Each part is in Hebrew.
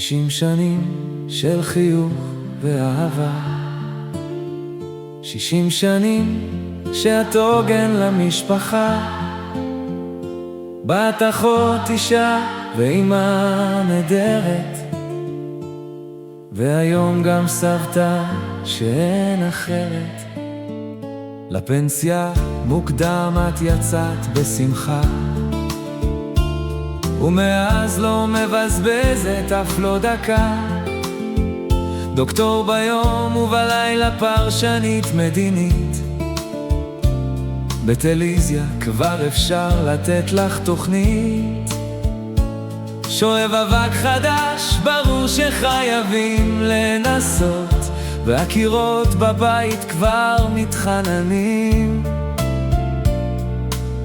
60 שנים של חיוך ואהבה, 60 שנים שאת עוגן למשפחה, בת אחות אישה ואמא נדרת, והיום גם סבתא שאין אחרת. לפנסיה מוקדם את יצאת בשמחה, ומאז לא מבזבזת אף לא דקה. דוקטור ביום ובלילה פרשנית מדינית, בטלוויזיה כבר אפשר לתת לך תוכנית. שואב אבק חדש, ברור שחייבים לנסות, והקירות בבית כבר מתחננים.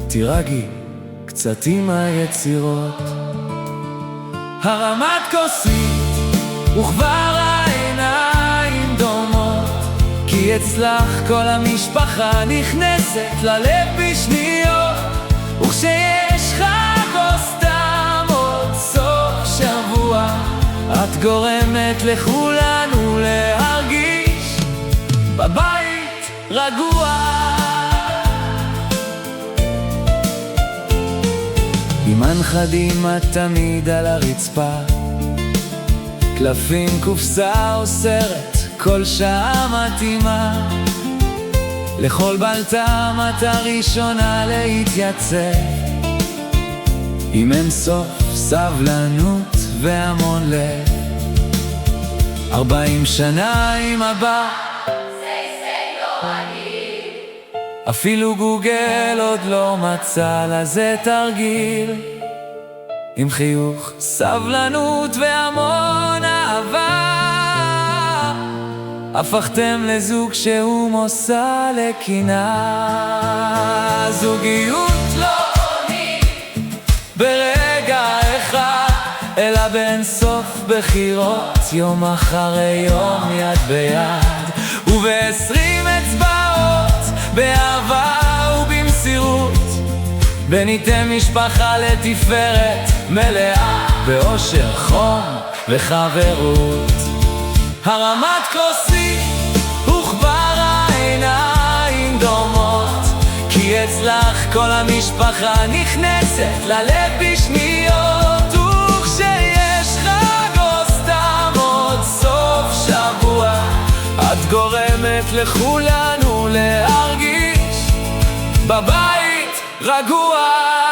תירגעי קצת עם היצירות, הרמת כוסית וכבר העיניים דומות, כי אצלך כל המשפחה נכנסת ללב בשניות. וכשיש חג או סתם עוד סוף שבוע, את גורמת לכולנו להרגיש בבית רגוע. עם מנחדים את תמיד על הרצפה, קלפים, קופסה או סרט, כל שעה מתאימה. לכל בלטם את הראשונה להתייצב, עם אין סוף סבלנות והמון לב. 40 שנה עם הבא, אפילו גוגל עוד לא מצא לזה תרגיל. עם חיוך, סבלנות והמון אהבה, הפכתם לזוג שהוא מושא לקנאה. זוגיות לא בונים ברגע אחד, אלא בין סוף בחירות, יום אחרי יום, יד ביד וב20 אצבעות, באהבה ובמסירות. בניתם משפחה לתפארת, מלאה באושר, חום וחברות. הרמת כוסית וכבר העיניים דומות, כי אצלך כל המשפחה נכנסת ללב בשניות. וכשיש חג או סתם עוד סוף שבוע, את גורמת לכולנו להרגיש בבית רגוע.